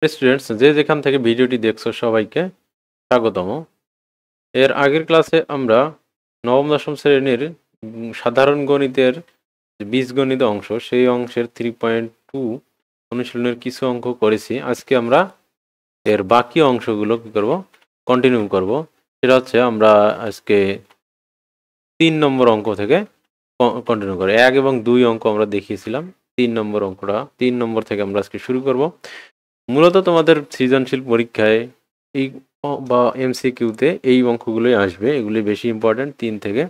Students যে যেখান থেকে ভিডিওটি দেখছো সবাইকে স্বাগতম। এর আগের ক্লাসে আমরা নবম দশম শ্রেণীর সাধারণ গণিতের যে বীজগণিত অংশ সেই অংশের 3.2 অনুশীলনের কিছু অঙ্ক করেছি। আজকে আমরা এর বাকি অংশগুলো কি করব, কন্টিনিউ করব। সেটা হচ্ছে আমরা আজকে 3 নম্বর অঙ্ক থেকে কন্টিনিউ করব। 1 এবং 2 অঙ্ক আমরা দেখিয়েছিলাম, 3 নম্বর অঙ্কটা 3 নম্বর থেকে আমরা আজকে শুরু করব। মূলত তোমাদের সৃজনশীল পরীক্ষায় এই বা এমসিকিউতে এই অঙ্কগুলোই আসবে, এগুলি বেশি ইম্পর্টেন্ট 3 থেকে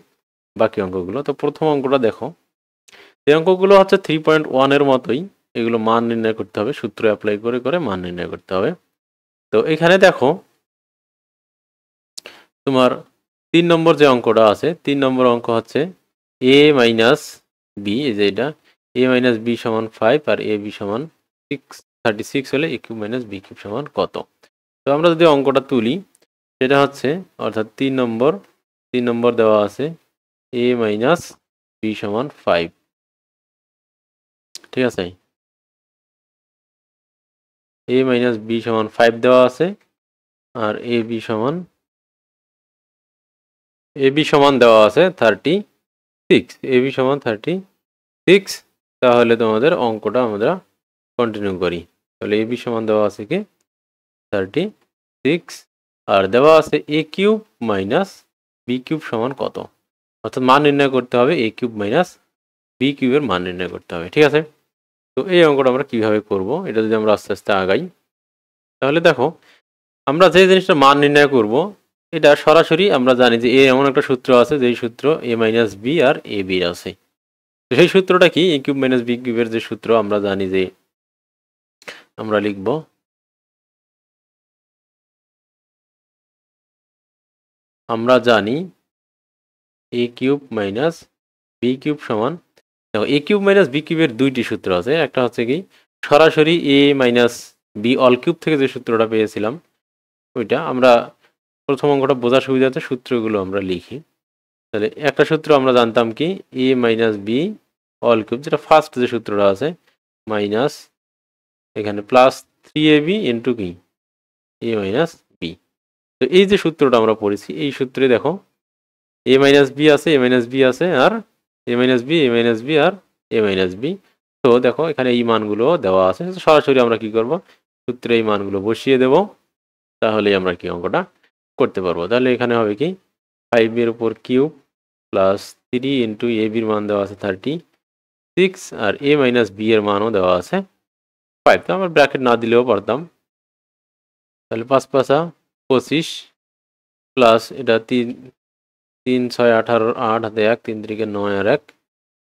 বাকি অঙ্কগুলো। তো প্রথম অঙ্কটা দেখো, এই অঙ্কগুলো হচ্ছে 3.1 এর মতোই, এগুলো মান নির্ণয় করতে হবে, সূত্র অ্যাপ্লাই করে করে মান নির্ণয় করতে হবে। তো এখানে দেখো তোমার 3 নম্বর যে অঙ্কটা আছে, 3 নম্বর অঙ্ক হচ্ছে a মাইনাস বি, এই যে এটা a মাইনাস বি সমান 5 আর a b সমান 36 হলে a cube minus b cube সমান কত। তো আমরা যদি অঙ্কটা তুলি সেটা হচ্ছে, অর্থাৎ 3 নম্বর দেওয়া আছে a মাইনাস বি সমান 5, ঠিক আছে। a মাইনাস বি সমান 5 দেওয়া আছে আর a b সমান দেওয়া আছে 36, a b সমান 36। তাহলে তোমাদের অঙ্কটা আমরা কন্টিনিউ করি। তাহলে a b সমান দেওয়া আছে কি 36 আর দেওয়া আছে a cube minus b cube সমান কত, অর্থাৎ মান নির্ণয় করতে হবে a কিউব মাইনাস b কিউবের মান নির্ণয় করতে হবে, ঠিক আছে। তো এই অঙ্কটা আমরা কিভাবে করব, এটা যদি আমরা আস্তে আস্তে আগাই তাহলে দেখো, আমরা যে জিনিসটা মান নির্ণয় করব এটা সরাসরি আমরা জানি যে এমন একটা সূত্র আছে, যেই সূত্র a মাইনাস বি আর এ বি আছে। তো সেই সূত্রটা কি, a কিউব মাইনাস বি কিউবের যে সূত্র আমরা জানি, যে আমরা লিখব আমরা জানি a cube minus B cube সমান, দেখো a কিউব মাইনাস বি কিউবের দুইটি সূত্র আছে। একটা হচ্ছে কি সরাসরি a minus B all cube থেকে যে সূত্রটা পেয়েছিলাম ওইটা, আমরা প্রথম অঙ্কটা বোঝার সুবিধাতে সূত্রগুলো আমরা লিখি। তাহলে একটা সূত্র আমরা জানতাম কি a minus B all cube, যেটা ফার্স্ট যে সূত্রটা আছে, মাইনাস এখানে প্লাস 3ab ইন্টু কি a মাইনাস বি। তো এই যে সূত্রটা আমরা পড়েছি, এই সূত্রে দেখো a মাইনাস বি আছে, a মাইনাস বি আছে, আর a minus B, a minus B আর a মাইনাস বি। তো দেখো এখানে এই মানগুলো দেওয়া আছে, সরাসরি আমরা কি করব, সূত্রে এই মানগুলো বসিয়ে দেব, তাহলেই আমরা কি অঙ্কটা করতে পারবো। তাহলে এখানে হবে কি 5 এর উপর কিউব প্লাস 3 ইন্টু এ বির মান দেওয়া আছে 36 আর a মাইনাস বি এর মানও দেওয়া আছে 5। তো আমরা ব্র্যাকেট না দিলেও পারতাম। তাহলে 5 5 25 প্লাস এটা 3 3 6 18 8 হাতে 1 3 3 9 আর 1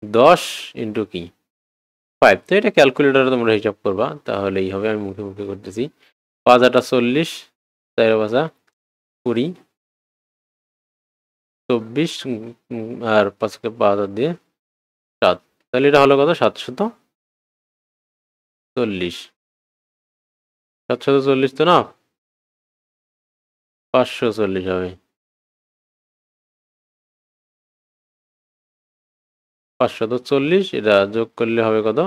10 ইন্টু কি 5। তো এটা ক্যালকুলেটারে তোমরা হিসাব করবা, তাহলেই হবে। আমি মুখে মুখে করতেছি। 5 8 40, 4 5 20, 24 আর 5 কে 5 দিয়ে 7। তাহলে এটা হলো কত, 740। 740 তো না, 540 হবে। 540 এটা যোগ করলে হবে কত,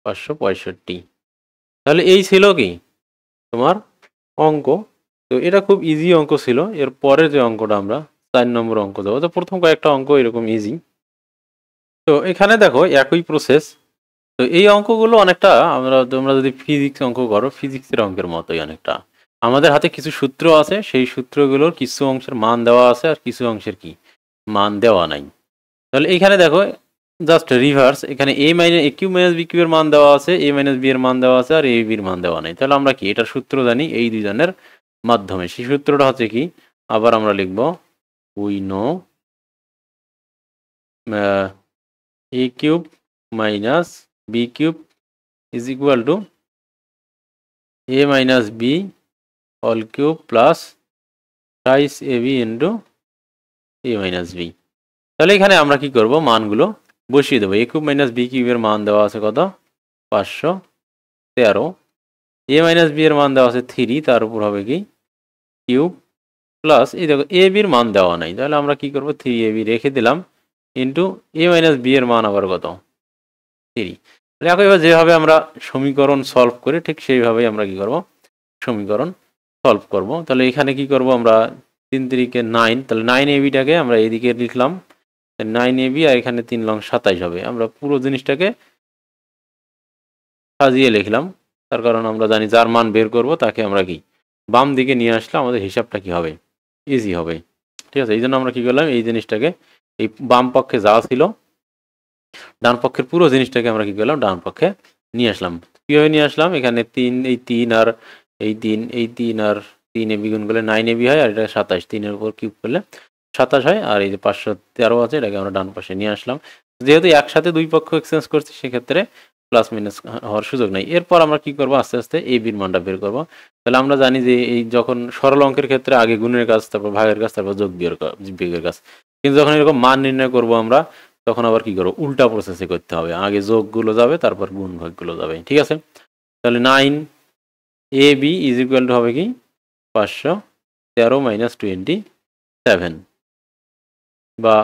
565। তাহলে এই ছিল কি তোমার অঙ্ক। তো এটা খুব ইজি অঙ্ক ছিল। এর পরের যে অঙ্কটা আমরা 4 নম্বর অঙ্ক দেবো, তো প্রথম কয়েকটা অঙ্ক এরকম ইজি। তো এখানে দেখো একই প্রসেস। তো এই অঙ্কগুলো অনেকটা তোমরা যদি ফিজিক্স অঙ্ক করো, ফিজিক্সের অঙ্কের মতোই অনেকটা। আমাদের হাতে কিছু সূত্র আছে, সেই সূত্রগুলোর কিছু অংশের মান দেওয়া আছে আর কিছু অংশের কি মান দেওয়া নাই। তাহলে এখানে দেখো জাস্ট রিভার্স, এখানে a minus a cube minus বি কিউবের মান দেওয়া আছে, a মাইনাস বি এর মান দেওয়া আছে আর a বির মান দেওয়া নেই। তাহলে আমরা কি এটার সূত্র জানি এই দুজনের মাধ্যমে। সেই সূত্রটা হচ্ছে কি, আবার আমরা লিখব we know a cube minus B cube is equal to a minus B all cube plus thrice A B into a minus B. তাহলে এখানে আমরা কি করব, মানগুলো বসিয়ে দেবো। a কিউব মাইনাস বি কিউবের মান দেওয়া আছে কত, 513। a মাইনাস বি এর মান দেওয়া আছে 3, তার উপর হবে কি কিউব প্লাস এই দেখো এ বির মান দেওয়া নাই, তাহলে আমরা কি করব 3ab রেখে দিলাম ইন্টু a মাইনাস বি এর মান আবার কত 3। দেখো এবার যেভাবে আমরা সমীকরণ সলভ করি ঠিক সেইভাবেই আমরা কি করব সমীকরণ সলভ করব। তাহলে এখানে কি করব আমরা 3 3 9, তাহলে 9ab-টাকে আমরা এদিকে লিখলাম 9ab আর এখানে 3 লং 27 হবে। আমরা পুরো জিনিসটাকে সাজিয়ে লিখলাম, তার কারণ আমরা জানি যার মান বের করব তাকে আমরা কি বাম দিকে নিয়ে আসলে আমাদের হিসাবটা কি হবে, ইজি হবে। ঠিক আছে, এই জন্য আমরা কি করলাম, এই জিনিসটাকে এই বাম পক্ষে যা ছিল ডান পক্ষের পুরো জিনিসটাকে আমরা কি করলাম ডান পক্ষে নিয়ে আসলাম। কিভাবে নিয়ে আসলাম, এখানে 3 এই 3 আর এই 3 আর 3 এ গুণ করলে 9ab হয়, আর এটা 27 3 এর উপর কিউব করলে 27 হয়, আর এই যে 513 আছে এটাকে আমরা ডান পাশে নিয়ে আসলাম। যেহেতু একসাথে দুই পক্ষ এক্সচেঞ্জ করছি সেক্ষেত্রে প্লাস মাইনাস হওয়ার সুযোগ নেই। এরপর আমরা কি করব, আস্তে আস্তে এই বির মানটা বের করব। তাহলে আমরা জানি যে এই যখন সরল অঙ্কের ক্ষেত্রে আগে গুণের কাজ, তারপর ভাগের কাজ, তারপর যোগ বিয়োগের কাজ, কিন্তু যখন এরকম মান নির্ণয় করব আমরা তখন আবার কি করবো, উল্টা প্রসেসে করতে হবে, আগে যোগগুলো যাবে তারপর গুণ ভাগগুলো যাবে। ঠিক আছে, তাহলে 9ab ইজ ইকুয়াল টু হবে কি 513 মাইনাস 27, বা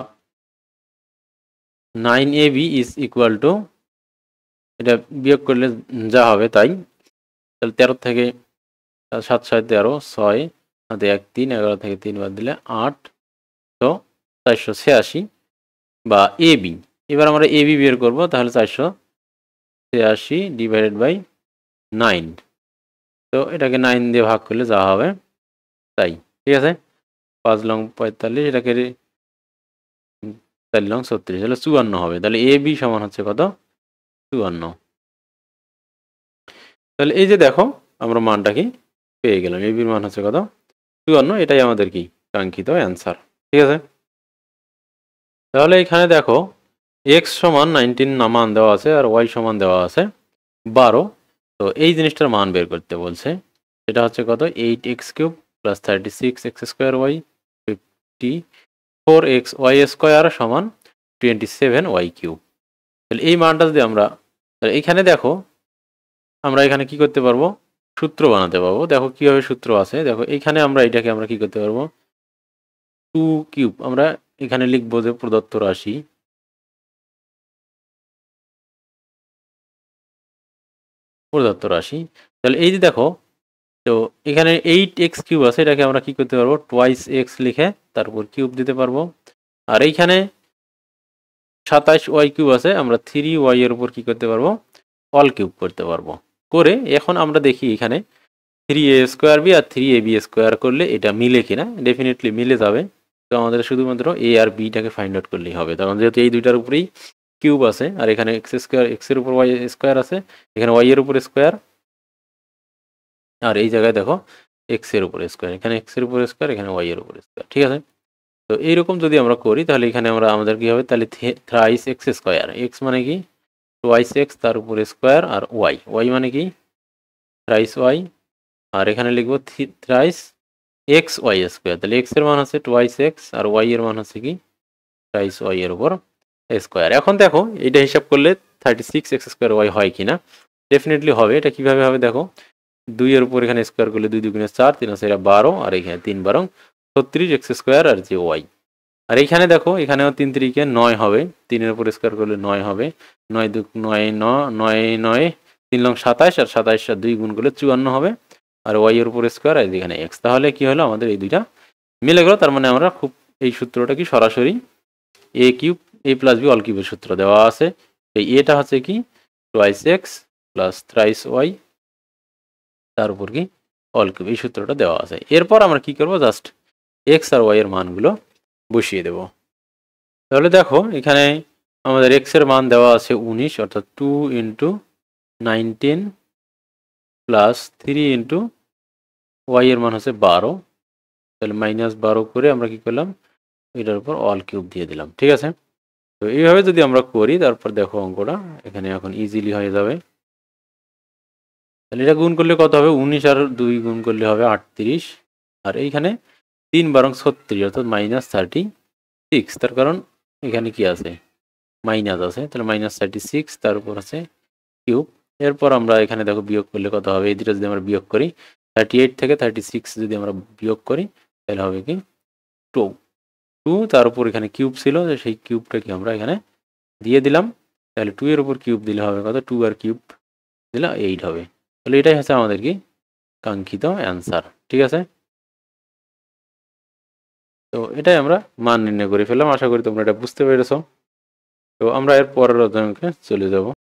9ab ইজ ইকুয়াল টু, এটা বিয়োগ করলে যা হবে তাই, তাহলে 13 থেকে 7 6 13, 6 হাতে 1 3, 11 থেকে 3 বাদ দিলে 8, তো 486 বা এবি। এবার আমরা এবি বের করব, তাহলে 486 ডিভাইডেড বাই 9, তো এটাকে 9 দিয়ে ভাগ করলে যা হবে তাই। ঠিক আছে, 5 লং 45, এটাকে 4 লং 36, তাহলে 54 হবে। তাহলে এবি সমান হচ্ছে কত, 54। তাহলে এই যে দেখো আমরা মানটা কি পেয়ে গেলাম, এবির মান হচ্ছে কত 54, এটাই আমাদের কি কাঙ্ক্ষিত অ্যান্সার। ঠিক আছে, তাহলে এখানে দেখো x সমান 19 মান দেওয়া আছে আর y সমান দেওয়া আছে 12, তো এই জিনিসটার মান বের করতে বলছে, সেটা হচ্ছে কত 8x³ plus 36x² y 54xy² সমান 27y³। তাহলে এই মানটা যদি আমরা, এখানে দেখো আমরা এখানে কি করতে পারবো, সূত্র বানাতে পারবো। দেখো কিভাবে সূত্র আছে, দেখো এখানে আমরা এটাকে আমরা কি করতে পারবো, 2³ আমরা এখানে লিখবো যে প্রদত্ত রাশি তাহলে এই যে দেখো, তো এখানে 8x³ আছে, এটাকে আমরা কি করতে পারবো টোয়াইস x লিখে তারপর কিউব দিতে পারবো। আর এইখানে 27y³ আছে, আমরা 3y এর উপর কি করতে পারবো অল কিউব করতে পারবো। করে এখন আমরা দেখি এখানে 3a² আর 3ab² করলে এটা মিলে কিনা, ডেফিনেটলি মিলে যাবে। তো আমাদের শুধুমাত্র a আর bটাকে ফাইন্ড আউট করলেই হবে, তখন যেহেতু এই দুইটার উপরেই কিউব আছে, আর এখানে x² এর উপর y² আছে, এখানে y এর উপর স্কোয়ার, আর এই জায়গায় দেখো x এর উপর স্কোয়ার, এখানে x এর উপর স্কোয়ার, এখানে y এর উপর স্কোয়ার। ঠিক আছে, তো এইরকম যদি আমরা করি তাহলে এখানে আমাদের কি হবে, তাহলে থ্রাইস x², x মানে কি টোয়াইস x তার উপর স্কোয়ার, আর y মানে কি থ্রাইস y, আর এখানে লিখবো থ্রাইস xy², তাহলে x এর মান হচ্ছে টোয়াইস x আর y এর মান হচ্ছে কি থ্রাইস y এর উপর স্কোয়ার। এখন দেখো এটা হিসাব করলে 36x² হয় কিনা, ডেফিনেটলি হবে। এটা কিভাবে হবে দেখো, 2 এর উপর এখানে স্কোয়ার করলে 2 2 4, 3 আছে 12, আর এখানে 3 12 36x² আর যে y, আর এইখানে দেখো এখানেও 3 3 9 হবে, 3 এর উপর স্কোয়ার করলে 9 হবে, 9 2 9 9 9 3 লং 27, আর 27 আর 2 গুণ করলে 54 হবে, আর y এর উপর স্কোয়ার, আর এখানে x। তাহলে কি হলো, আমাদের এই দুইটা মিলে গেল। তার মানে আমরা খুব এই সূত্রটা কি সরাসরি a³ a plus b all কিউবের সূত্র দেওয়া আছে। এই এটা হচ্ছে কি twice x plus thrice y তার উপর কি অল কিউব, এই সূত্রটা দেওয়া আছে। এরপর আমরা কি করব, জাস্ট x আর y এর মানগুলো বসিয়ে দেব। তাহলে দেখো এখানে আমাদের x এর মান দেওয়া আছে 19, অর্থাৎ 2 × 19 প্লাস 3 × y এর মান হচ্ছে 12, তাহলে -12 করে আমরা কি করলাম, এটার উপর অল কিউব দিয়ে দিলাম। ঠিক আছে, তো এইভাবে যদি আমরা করি তারপর দেখো অঙ্কটা এখানে এখন ইজিলি হয়ে যাবে। তাহলে এটা গুণ করলে কত হবে, 19 আর 2 গুণ করলে হবে 38, আর এইখানে 3 12 36, অর্থাৎ -36, তার কারণ এখানে কি আছে মাইনাস আছে, তাহলে -36 তার উপর আছে কিউব। এরপর আমরা এখানে দেখো বিয়োগ করলে কত হবে, এই দুটো যদি আমরা বিয়োগ করি 38 থেকে 36 যদি আমরা বিয়োগ করি তাহলে হবে কি 2, তার উপর এখানে কিউব ছিল, সেই কিউবটা কি আমরা এখানে দিয়ে দিলাম। তাহলে 2 এর উপর কিউব দিলে হবে কত, 2 আর কিউব দিলে 8 হবে। তাহলে এটাই হচ্ছে আমাদের কি কাঙ্ক্ষিত অ্যান্সার। ঠিক আছে, তো এটাই আমরা মান নির্ণয় করে ফেললাম। আশা করি তোমরা এটা বুঝতে পেরেছো। তো আমরা এর পরের অধ্যায়কে চলে যাব।